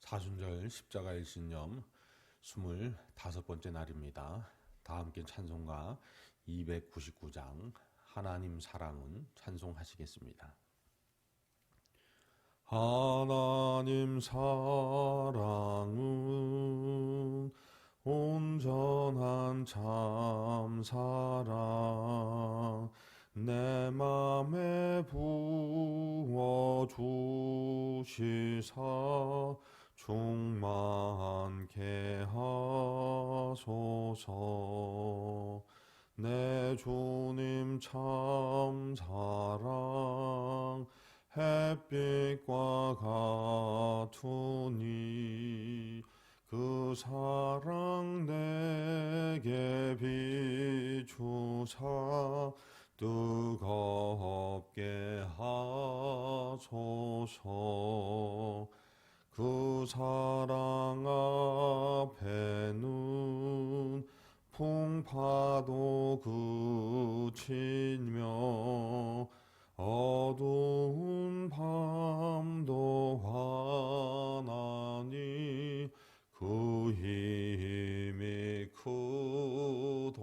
사순절 십자가의 신념 25번째 날입니다. 다 함께 찬송가 299장 하나님 사랑은 찬송하시겠습니다. 하나님 사랑은 온전한 참 사랑 내 맘에 부어주시사 충만케 하소서. 내 주님 참 사랑 햇빛과 같으니 그 사랑 내게 비추사 뜨겁게 하소서. 그 사랑 앞에는 풍파도 그치며 어두운 밤도 환하니 그 힘이 크도다.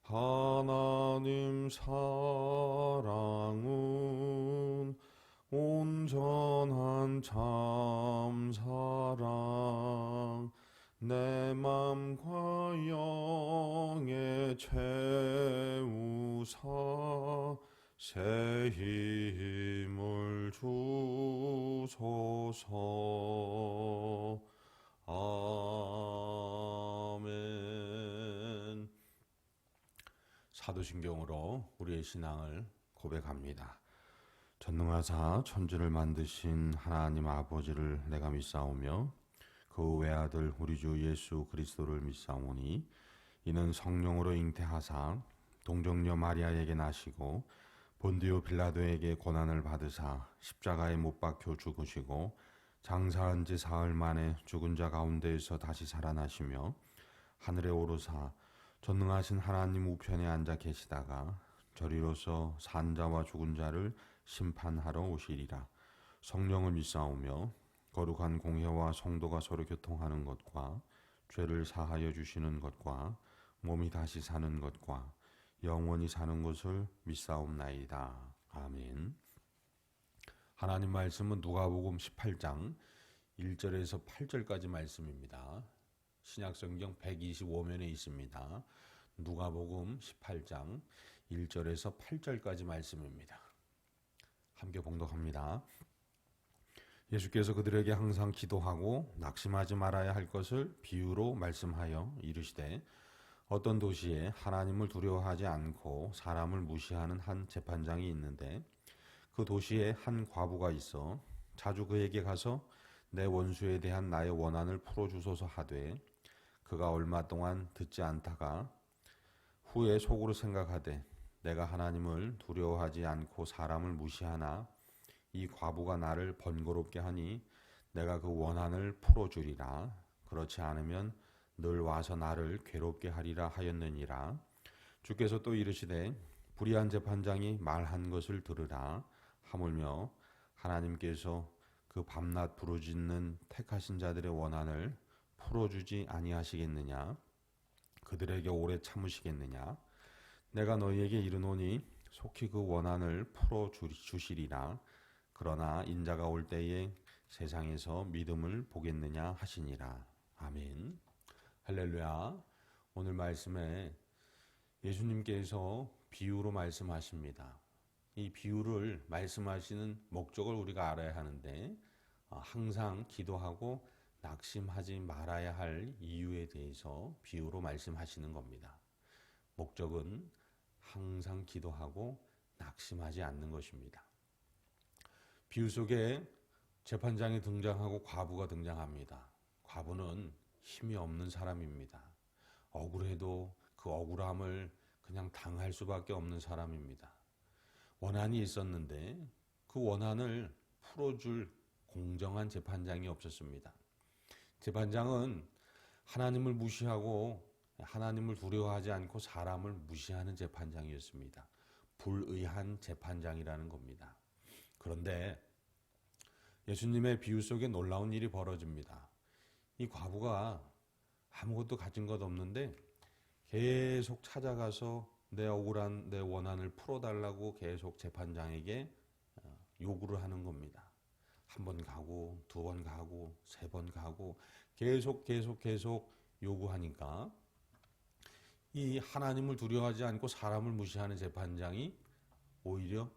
하나님 사랑은 온전한 참 사랑 내 맘과 영에 채우사 새 힘을 주소서. 아멘. 사도신경으로 우리의 신앙을 고백합니다. 전능하사 천지를 만드신 하나님 아버지를 내가 믿사오며 그 외아들 우리 주 예수 그리스도를 믿사오니 이는 성령으로 잉태하사 동정녀 마리아에게 나시고 본디오 빌라도에게 고난을 받으사 십자가에 못 박혀 죽으시고 장사한 지 사흘 만에 죽은 자 가운데에서 다시 살아나시며 하늘에 오르사 전능하신 하나님 우편에 앉아 계시다가 저리로서 산 자와 죽은 자를 심판하러 오시리라. 성령을 믿사오며 거룩한 공회와 성도가 서로 교통하는 것과 죄를 사하여 주시는 것과 몸이 다시 사는 것과 영원히 사는 것을 믿사옵나이다. 아멘. 하나님 말씀은 누가복음 18장 1절에서 8절까지 말씀입니다. 신약성경 125면에 있습니다. 누가복음 18장 1절에서 8절까지 말씀입니다. 함께 봉독합니다. 예수께서 그들에게 항상 기도하고 낙심하지 말아야 할 것을 비유로 말씀하여 이르시되 어떤 도시에 하나님을 두려워하지 않고 사람을 무시하는 한 재판장이 있는데 그 도시에 한 과부가 있어 자주 그에게 가서 내 원수에 대한 나의 원한을 풀어주소서 하되 그가 얼마 동안 듣지 않다가 후에 속으로 생각하되 내가 하나님을 두려워하지 않고 사람을 무시하나 이 과부가 나를 번거롭게 하니 내가 그 원한을 풀어주리라. 그렇지 않으면 늘 와서 나를 괴롭게 하리라 하였느니라. 주께서 또 이르시되 불의한 재판장이 말한 것을 들으라. 하물며 하나님께서 그 밤낮 부르짖는 택하신 자들의 원한을 풀어주지 아니하시겠느냐? 그들에게 오래 참으시겠느냐? 내가 너희에게 이르노니 속히 그 원한을 풀어주시리라. 그러나 인자가 올 때에 세상에서 믿음을 보겠느냐 하시니라. 아멘. 할렐루야. 오늘 말씀에 예수님께서 비유로 말씀하십니다. 이 비유를 말씀하시는 목적을 우리가 알아야 하는데 항상 기도하고 낙심하지 말아야 할 이유에 대해서 비유로 말씀하시는 겁니다. 목적은 항상 기도하고 낙심하지 않는 것입니다. 비유 속에 재판장이 등장하고 과부가 등장합니다. 과부는 힘이 없는 사람입니다. 억울해도 그 억울함을 그냥 당할 수밖에 없는 사람입니다. 원한이 있었는데 그 원한을 풀어줄 공정한 재판장이 없었습니다. 재판장은 하나님을 무시하고 하나님을 두려워하지 않고 사람을 무시하는 재판장이었습니다. 불의한 재판장이라는 겁니다. 그런데 예수님의 비유 속에 놀라운 일이 벌어집니다. 이 과부가 아무것도 가진 것 없는데 계속 찾아가서 내 억울한 내 원한을 풀어달라고 계속 재판장에게 요구를 하는 겁니다. 한 번 가고 두 번 가고 세 번 가고 계속 요구하니까 이 하나님을 두려워하지 않고 사람을 무시하는 재판장이 오히려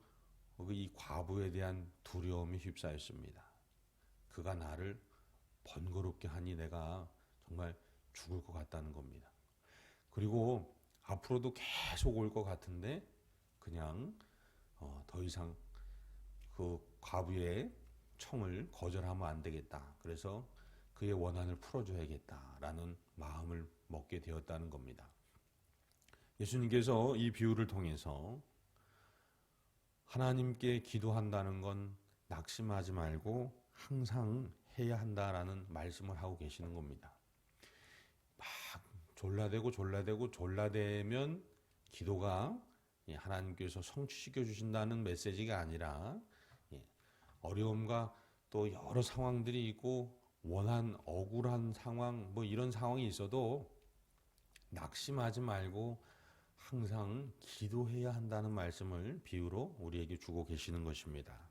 이 과부에 대한 두려움에 휩싸였습니다. 그가 나를 번거롭게 하니 내가 정말 죽을 것 같다는 겁니다. 그리고 앞으로도 계속 올 것 같은데 그냥 더 이상 그 과부의 청을 거절하면 안 되겠다. 그래서 그의 원한을 풀어줘야겠다라는 마음을 먹게 되었다는 겁니다. 예수님께서 이 비유를 통해서 하나님께 기도한다는 건 낙심하지 말고 항상 해야 한다라는 말씀을 하고 계시는 겁니다. 막 졸라대면 기도가 하나님께서 성취시켜 주신다는 메시지가 아니라 어려움과 또 여러 상황들이 있고 억울한 상황 이런 상황이 있어도 낙심하지 말고 항상 기도해야 한다는 말씀을 비유로 우리에게 주고 계시는 것입니다.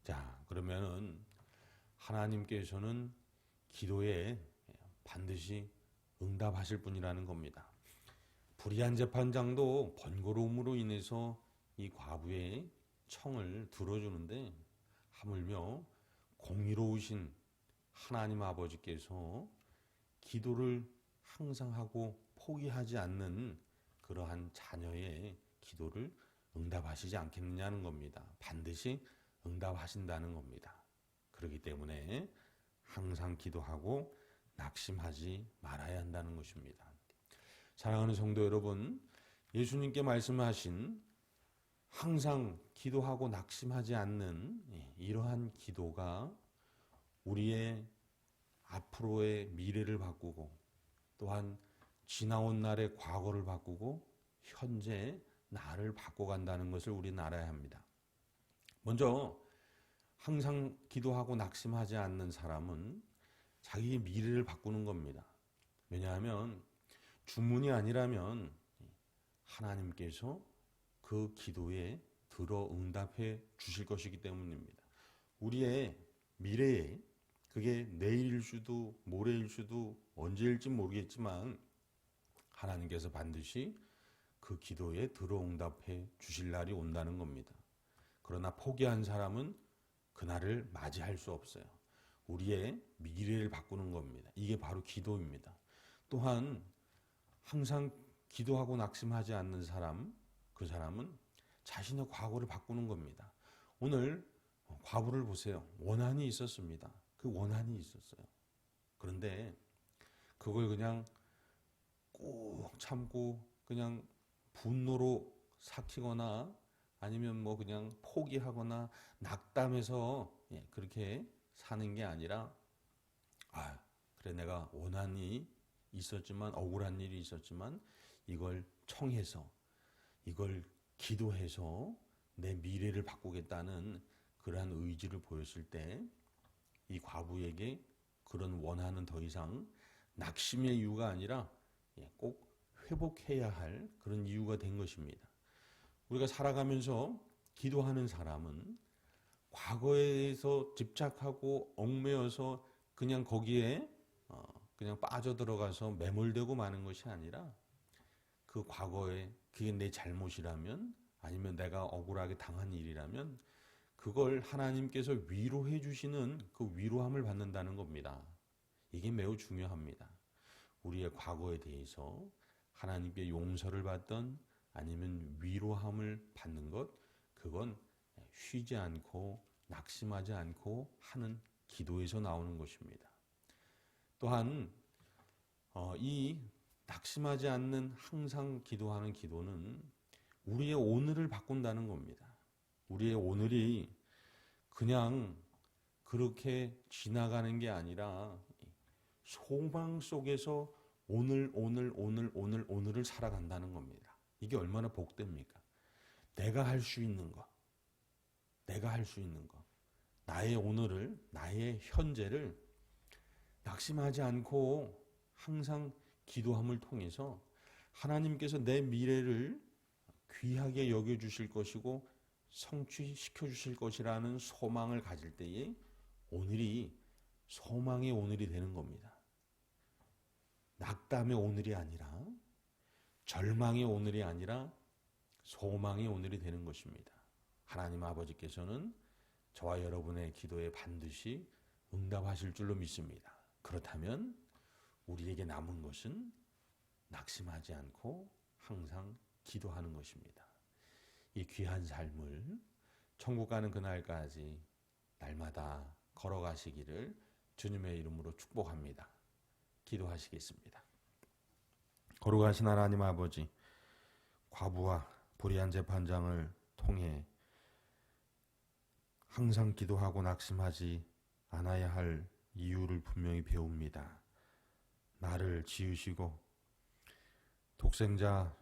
자, 그러면은 하나님께서는 기도에 반드시 응답하실 분이라는 겁니다. 불의한 재판장도 번거로움으로 인해서 이 과부의 청을 들어주는데 하물며 공의로우신 하나님 아버지께서 기도를 항상 하고 포기하지 않는 그러한 자녀의 기도를 응답하시지 않겠느냐는 겁니다. 반드시 응답하신다는 겁니다. 그렇기 때문에 항상 기도하고 낙심하지 말아야 한다는 것입니다. 사랑하는 성도 여러분, 예수님께 말씀하신 항상 기도하고 낙심하지 않는 이러한 기도가 우리의 앞으로의 미래를 바꾸고 또한 지나온 날의 과거를 바꾸고 현재 나를 바꿔간다는 것을 우리는 알아야 합니다. 먼저 항상 기도하고 낙심하지 않는 사람은 자기의 미래를 바꾸는 겁니다. 왜냐하면 주문이 아니라면 하나님께서 그 기도에 들어 응답해 주실 것이기 때문입니다. 우리의 미래에 그게 내일일 수도 모레일 수도 언제일지 모르겠지만 하나님께서 반드시 그 기도에 들어 응답해 주실 날이 온다는 겁니다. 그러나 포기한 사람은 그날을 맞이할 수 없어요. 우리의 미래를 바꾸는 겁니다. 이게 바로 기도입니다. 또한 항상 기도하고 낙심하지 않는 사람, 그 사람은 자신의 과거를 바꾸는 겁니다. 오늘 과부를 보세요. 원한이 있었습니다. 그 원한이 있었어요. 그런데 그걸 그냥 꾹 참고 그냥 분노로 삭히거나 아니면 그냥 포기하거나 낙담해서 그렇게 사는 게 아니라 그래 내가 원한이 있었지만 억울한 일이 있었지만 이걸 청해서 이걸 기도해서 내 미래를 바꾸겠다는 그러한 의지를 보였을 때 이 과부에게 그런 원한은 더 이상 낙심의 이유가 아니라 꼭 회복해야 할 그런 이유가 된 것입니다. 우리가 살아가면서 기도하는 사람은 과거에서 집착하고 얽매여서 그냥 거기에 그냥 빠져들어가서 매몰되고 마는 것이 아니라 그 과거에 그게 내 잘못이라면 아니면 내가 억울하게 당한 일이라면 그걸 하나님께서 위로해 주시는 그 위로함을 받는다는 겁니다. 이게 매우 중요합니다. 우리의 과거에 대해서 하나님께 용서를 받던 아니면 위로함을 받는 것, 그건 쉬지 않고 낙심하지 않고 하는 기도에서 나오는 것입니다. 또한 이 낙심하지 않는 항상 기도하는 기도는 우리의 오늘을 바꾼다는 겁니다. 우리의 오늘이 그냥 그렇게 지나가는 게 아니라 소망 속에서 오늘을 살아간다는 겁니다. 이게 얼마나 복됩니까? 내가 할 수 있는 거. 나의 오늘을, 나의 현재를 낙심하지 않고 항상 기도함을 통해서 하나님께서 내 미래를 귀하게 여겨주실 것이고 성취시켜 주실 것이라는 소망을 가질 때에 오늘이 소망의 오늘이 되는 겁니다. 낙담의 오늘이 아니라, 절망의 오늘이 아니라 소망의 오늘이 되는 것입니다. 하나님 아버지께서는 저와 여러분의 기도에 반드시 응답하실 줄로 믿습니다. 그렇다면 우리에게 남은 것은 낙심하지 않고 항상 기도하는 것입니다. 이 귀한 삶을 천국 가는 그날까지 날마다 걸어가시기를 주님의 이름으로 축복합니다. 기도하시겠습니다. 거룩하신 하나님 아버지, 과부와 불의한 재판장을 통해 항상 기도하고 낙심하지 않아야 할 이유를 분명히 배웁니다. 나를 지으시고 독생자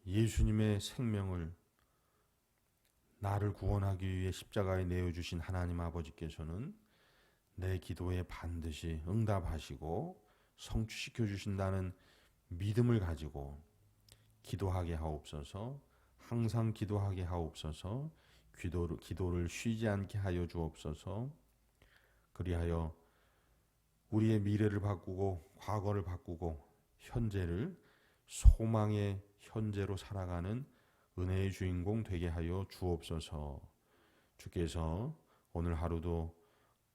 예수님의 생명을 나를 구원하기 위해 십자가에 내어주신 하나님 아버지께서는 내 기도에 반드시 응답하시고 성취시켜 주신다는 믿음을 가지고 기도하게 하옵소서. 항상 기도하게 하옵소서. 기도를 쉬지 않게 하여 주옵소서. 그리하여 우리의 미래를 바꾸고 과거를 바꾸고 현재를 소망의 현재로 살아가는 은혜의 주인공 되게 하여 주옵소서. 주께서 오늘 하루도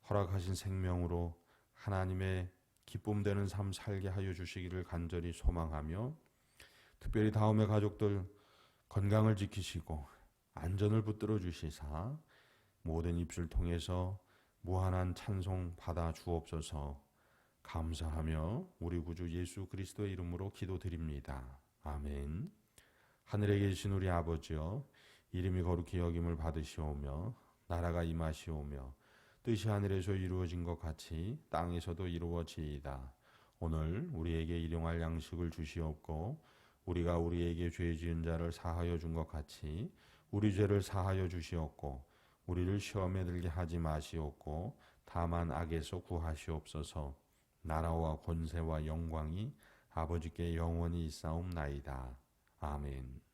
허락하신 생명으로 하나님의 기쁨 되는 삶 살게 하여 주시기를 간절히 소망하며, 특별히 다음의 가족들 건강을 지키시고 안전을 붙들어 주시사 모든 입술 통해서 무한한 찬송 받아 주옵소서. 감사하며 우리 구주 예수 그리스도의 이름으로 기도드립니다. 아멘. 하늘에 계신 우리 아버지여, 이름이 거룩히 여김을 받으시오며 나라가 임하시오며 뜻이 하늘에서 이루어진 것 같이 땅에서도 이루어지이다. 오늘 우리에게 일용할 양식을 주시옵고 우리가 우리에게 죄 지은 자를 사하여 준 것 같이 우리 죄를 사하여 주시옵고 우리를 시험에 들게 하지 마시옵고 다만 악에서 구하시옵소서. 나라와 권세와 영광이 아버지께 영원히 있사옵나이다. 아멘.